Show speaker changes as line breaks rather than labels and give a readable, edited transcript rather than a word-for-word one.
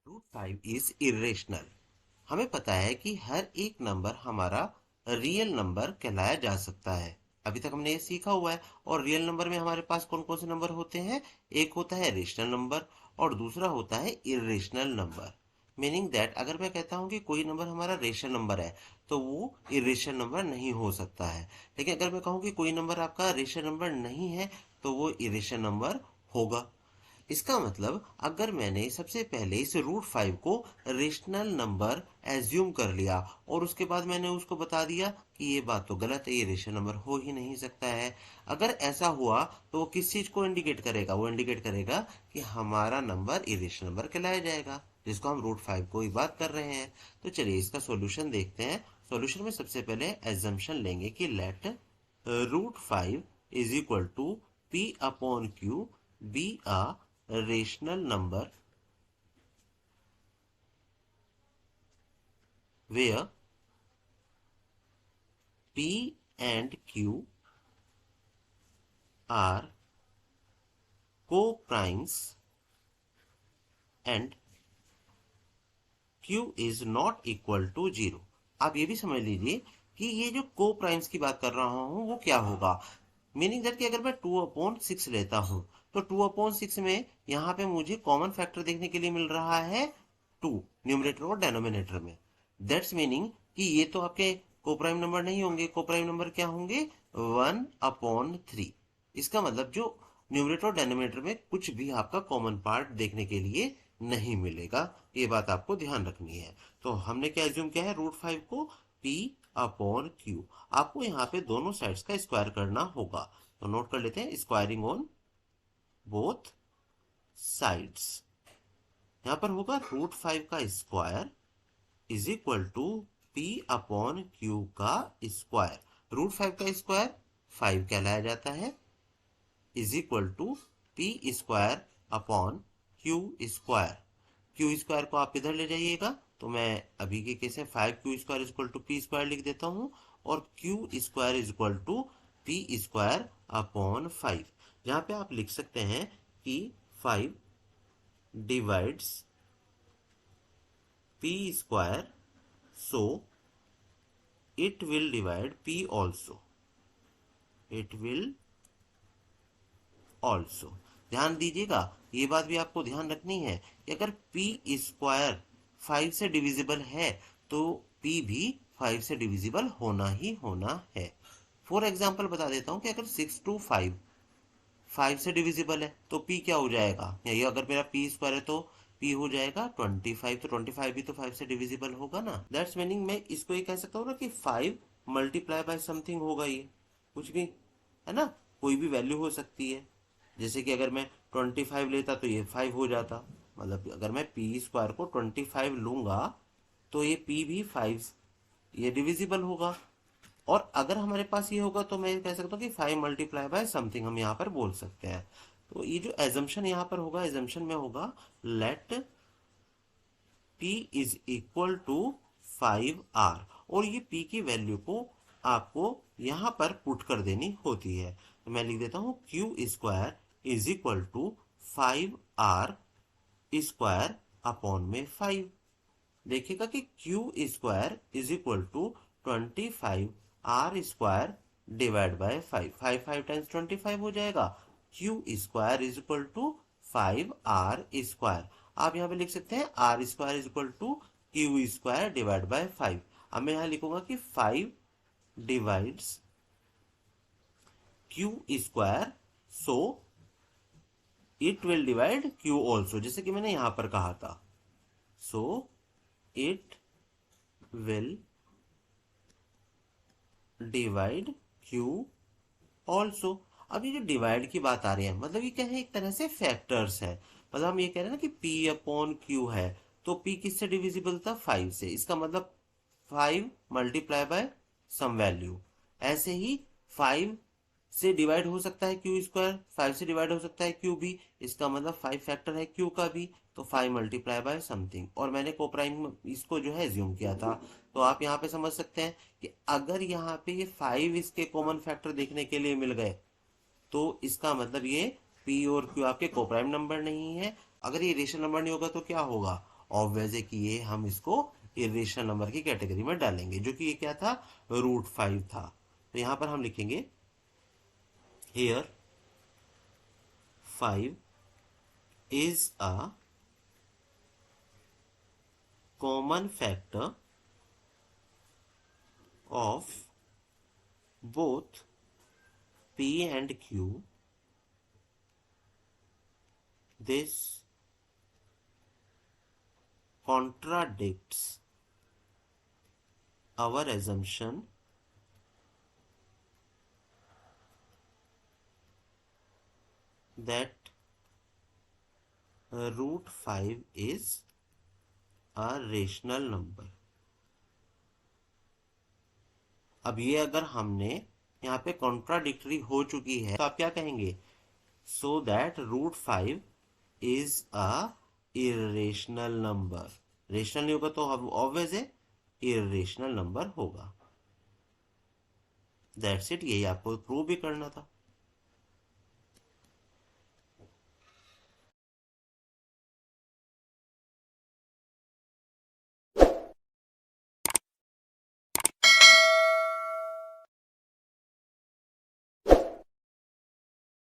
Root five is irrational. हमें पता है कि हर एक नंबर हमारा रियल नंबर कहलाया जा सकता है। अभी तक हमने ये सीखा हुआ है। और रियल नंबर में हमारे पास कौन कौन से नंबर होते हैं? एक होता है रेशनल नंबर और दूसरा होता है इरेशनल नंबर। मीनिंग दैट अगर मैं कहता हूँ कि कोई नंबर हमारा रेशनल नंबर है तो वो इरेशनल नंबर नहीं हो सकता है। लेकिन अगर मैं कहूँ कि कोई नंबर आपका रेशनल नंबर नहीं है तो वो इरेशनल नंबर होगा। इसका मतलब अगर मैंने सबसे पहले इस रूट फाइव को रेशनल नंबर एज्यूम कर लिया और उसके बाद मैंने उसको बता दिया कि ये बात तो गलत है, ये रेशनल नंबर हो ही नहीं सकता है। अगर ऐसा हुआ तो वो किस चीज को इंडिकेट करेगा? वो इंडिकेट करेगा कि हमारा नंबर इरेशनल नंबर कहलाया जाएगा, जिसको हम रूट फाइव को ही बात कर रहे हैं। तो चलिए इसका सॉल्यूशन देखते हैं। सॉल्यूशन में सबसे पहले एजम्पशन लेंगे कि let root five is equal to p upon q be a rational number where P and Q are co-primes and Q is not equal to 0। आप ये भी समझ लीजिए कि ये जो को प्राइम्स की बात कर रहा हूं वो क्या होगा। मीनिंग दैट कि अगर मैं 2/6 लेता हूं तो 2/6 में यहाँ पे मुझे कॉमन फैक्टर देखने के लिए मिल रहा है 2 न्यूमरेटर और डेनोमिनेटर में। दैट्स मीनिंग कि ये तो आपके कोप्राइम नंबर नहीं होंगे। कोप्राइम नंबर क्या होंगे? 1/3। इसका मतलब जो न्यूमरेटर और डेनोमिनेटर में कुछ भी आपका कॉमन पार्ट देखने के लिए नहीं मिलेगा। ये बात आपको ध्यान रखनी है। तो हमने क्या एज्यूम किया है? रूट फाइव को पी अपॉन क्यू। आपको यहाँ पे दोनों साइड्स का स्क्वायर करना होगा। तो नोट कर लेते हैं, स्क्वायरिंग ऑन बोथ साइड्स। यहाँ पर होगा रूट फाइव का square is equal to p upon q का स्क्वायर। रूट फाइव का स्क्वायर 5 कहलाया जाता है, is equal to p square upon q square. Q square को आप इधर ले जाइएगा तो मैं अभी के केस में 5 q square is equal to p square लिख देता हूँ और q square is equal to p square upon 5। जहाँ पे आप लिख सकते हैं कि 5 divides p square, so it will divide p also। it will also। ध्यान दीजिएगा, ये बात भी आपको ध्यान रखनी है कि अगर p स्क्वायर 5 से डिविजिबल है तो p भी 5 से डिविजिबल होना ही होना है। फॉर एग्जाम्पल बता देता हूं कि अगर 6 टू 5 से डिविजिबल है तो p क्या हो जाएगा? ये अगर मेरा p स्क्वायर है तो p हो जाएगा 25। तो 25 भी तो 5 से डिविजिबल होगा ना। दैट्स मीनिंग मैं इसको ये कह सकता हूँ ना कि 5 मल्टीप्लाई बाय समथिंग होगा। ये कुछ भी है ना, कोई भी वैल्यू हो सकती है। जैसे कि अगर मैं 25 लेता तो ये 5 हो जाता। मतलब अगर मैं पी स्क्वायर को 25 लूंगा तो ये p भी 5 ये डिविजिबल होगा। और अगर हमारे पास ये होगा तो मैं कह सकता हूँ कि 5 मल्टीप्लाई बाय समथिंग हम यहाँ पर बोल सकते हैं। तो ये जो एजम्पशन यहाँ पर होगा, एजम्पशन में होगा let p is equal to 5r। और ये p की वैल्यू को आपको यहाँ पर पुट कर देनी होती है। तो मैं लिख देता हूँ q square is equal to 5r square upon में 5। देखिएगा कि q square is equal to 25 r square divide by 5। 5 times 25 हो जाएगा। Q square is equal to 5 r square. आप यहाँ पे लिख सकते हैं r square is equal to q square divide by 5। अब मैं यहाँ लिखूंगा कि 5 divides q square, so it will divide q also, जैसे कि मैंने यहाँ पर कहा था। सो it will divide q also। अब ये जो डिवाइड की बात आ रही है मतलब ये क्या है? एक तरह से फैक्टर्स है। मतलब हम ये कह रहे हैं ना कि p अपॉन q है तो p किससे डिविजिबल था? 5 से। इसका मतलब 5 मल्टीप्लाई बाय सम वैल्यू। ऐसे ही 5 से डिवाइड हो सकता है क्यू स्क्वायर, 5 से डिवाइड हो सकता है क्यू भी। इसका मतलब 5 फैक्टर है क्यू का भी, तो 5 मल्टीप्लाई बाय समथिंग। और मैंने कोप्राइम इसको जो है एज्यूम किया था। तो आप यहाँ पे समझ सकते हैं कि अगर यहाँ पे ये 5 इसके कॉमन फैक्टर देखने के लिए मिल गए तो इसका मतलब ये p और q आपके कोप्राइम नंबर नहीं है। अगर ये रेशनल नंबर नहीं होगा तो क्या होगा? ऑब्वियस है कि ये हम इसको इरेशनल नंबर की कैटेगरी में डालेंगे, जो कि ये क्या था, √5 था। तो यहां पर हम लिखेंगे here 5 is a common factor of both P and Q. This contradicts our assumption that √5 is a rational number. अब ये अगर हमने यहाँ पे कॉन्ट्राडिक्टरी हो चुकी है तो आप क्या कहेंगे, so that √5 is a irrational number. Rational नहीं होगा तो ऑब्वियस है इरेशनल नंबर होगा। दैट्स इट, यही आपको प्रूव भी करना था।